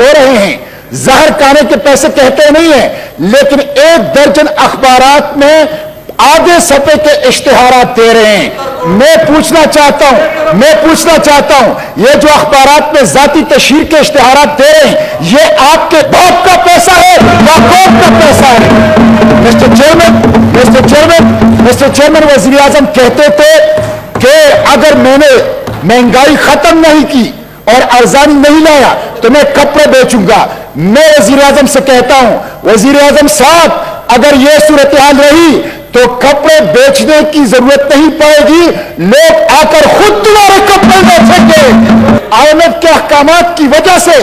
ہو رہے ہیں، زہر کھانے کے پیسے کہتے نہیں ہیں، لیکن 1 درجن اخبارات میں آدھے صفحے کے اشتہارات دے رہے ہیں۔ میں پوچھنا چاہتا ہوں یہ جو اخبارات میں ذاتی تشہیر کے اشتہارات دے رہے ہیں، یہ آپ کے باپ کا پیسہ ہے یا قوم کا پیسہ ہے؟ مسٹر چیئرمین، وزیر اعظم کہتے تھے کہ اگر میں نے مہنگائی ختم نہیں کی اور ارزانی نہیں لایا تو میں کپڑے بیچوں گا۔ میں وزیر اعظم سے کہتا ہوں، وزیر اعظم صاحب، اگر یہ صورتحال رہی تو کپڑے بیچنے کی ضرورت نہیں پڑے گی، لوگ آ کر خود تمہارے کپڑے بیچیں گے۔ آئی ایم ایف کے احکامات کی وجہ سے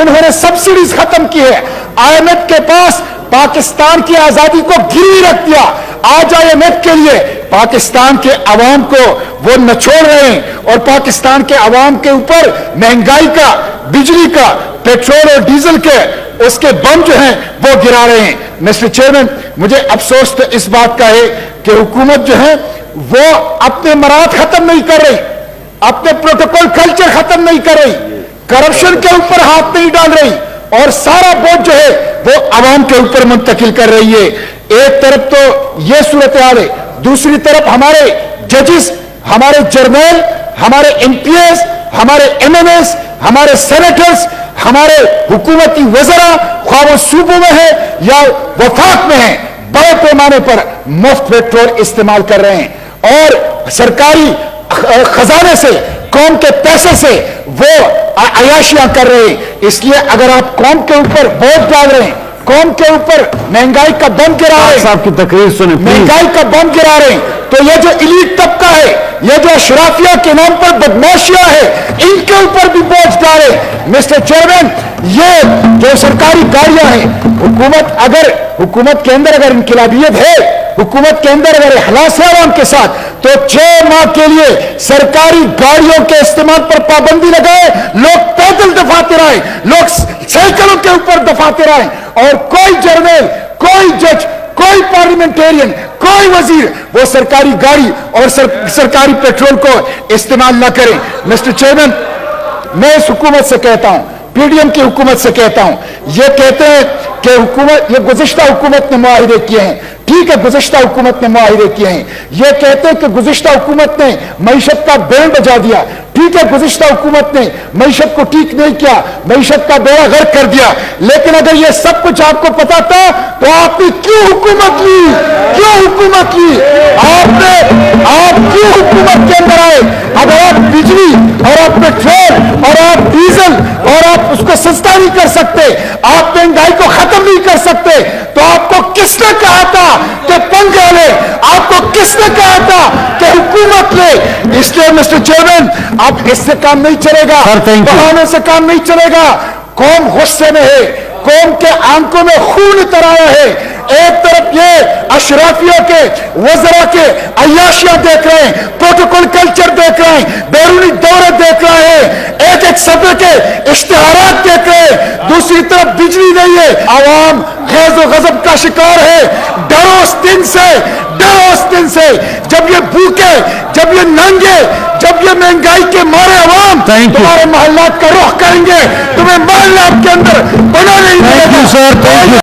انہوں نے سبسڈیز ختم کی ہے۔ آئی ایم ایف کے پاس پاکستان کی آزادی کو گروی رکھ دیا۔ آج آئی ایم ایف کے لیے پاکستان کے عوام کو وہ نچوڑ رہے ہیں اور پاکستان کے عوام کے اوپر مہنگائی کا، بجلی کا، پیٹرول اور ڈیزل کے اس کے بم جو ہیں وہ گرا رہے ہیں۔ مسٹر چیئرمین، مجھے افسوس تو اس بات کا ہے کہ حکومت جو ہے وہ اپنے مراد ختم نہیں کر رہی، اپنے پروٹوکول کلچر ختم نہیں کر رہی، کرپشن کے اوپر ہاتھ نہیں ڈال رہی اور سارا بوجھ جو ہے وہ عوام کے اوپر منتقل کر رہی ہے۔ ایک طرف تو یہ صورتحال ہے، دوسری طرف ہمارے ججز، ہمارے جرنیل، ہمارے ایم پی ایس، ہمارے ایم این ایس، ہمارے سینیٹرز، ہمارے حکومتی وزراء، خواہ وہ صوبوں میں ہیں یا وفاق میں ہیں، بڑے پیمانے پر مفت پیٹرول استعمال کر رہے ہیں اور سرکاری خزانے سے، قوم کے پیسے سے وہ عیاشیاں کر رہے ہیں۔ اس لیے اگر آپ قوم کے اوپر بوجھ ڈال رہے ہیں، قوم کے اوپر مہنگائی کا بم گرا رہے ہیں، صاحب کی تقریر سنیں، مہنگائی کا بم گرا رہے ہیں، تو یہ جو ایلیٹ طبقہ ہے، یہ جو اشرافیہ کے نام پر بدماشیاں ہے، ان کے اوپر بھی بوجھ ڈالے۔ مسٹر چیئرمین، یہ جو سرکاری گاڑیاں ہیں، حکومت کے اندر اگر انقلابیت ہے، حکومت کے اندر اگر اخلاص ہے عوام کے ساتھ، تو 6 ماہ کے لیے سرکاری گاڑیوں کے استعمال پر پابندی لگائے، لوگ پیدل دفاتر آئیں، لوگ سائیکلوں کے اوپر دفاتر آئیں اور کوئی جرنیل، کوئی جج، کوئی پارلیمنٹیرین، کوئی وزیر وہ سرکاری گاڑی اور سرکاری پیٹرول کو استعمال نہ کریں۔ مسٹر چیئرمین، میں اس حکومت سے کہتا ہوں، پی ڈی ایم کی حکومت سے کہتا ہوں، یہ کہتے ہیں کہ یہ گزشتہ حکومت نے معاہدے کیے ہیں، ٹھیک ہے، گزشتہ حکومت نے معاہدے کیے ہیں۔ یہ کہتے ہیں کہ گزشتہ حکومت نے معیشت کا بینڈ بجا دیا، ٹھیک ہے، گزشتہ حکومت نے معیشت کو ٹھیک نہیں کیا، معیشت کا بیڑا غرق کر دیا، لیکن اگر یہ سب کچھ آپ کو پتا تھا تو آپ نے کیوں حکومت لی؟ آپ کیوں حکومت کے اندر آئے؟ اگر آپ بجلی اور آپ پیٹرول اور آپ ڈیزل اور آپ اس کو سستا نہیں کر سکتے، آپ مہنگائی کو ختم نہیں کر سکتے، تو آپ کو کس نے کہا تھا کہ پنگا لے؟ آپ کو کس نے کہا تھا کہ حکومت لے؟ اس لیے مسٹر چیئرمین، اب اس سے کام نہیں چلے گا، بہانے سے کام نہیں چلے گا۔ قوم غصے میں ہے، قوم کے آنکھوں میں خون اتر آیا ہے۔ ایک طرف یہ اشرافیوں کے، وزراء کے عیاشیاں دیکھ رہے ہیں، پروٹوکول کلچر دیکھ رہے ہیں، بیرونی دورے دیکھ رہے ہیں، ایک صفحے کے اشتہارات دیکھ رہے ہیں، دوسری طرف بجلی نہیں ہے، عوام غیظ و غضب کا شکار ہے۔ ڈرو اس دن سے جب یہ بھوکے، جب یہ ننگے، جب یہ مہنگائی کے مارے عوام تمہارے محلات کا رخ کریں گے، تمہیں محلات کے اندر بنا نہیں دے گا۔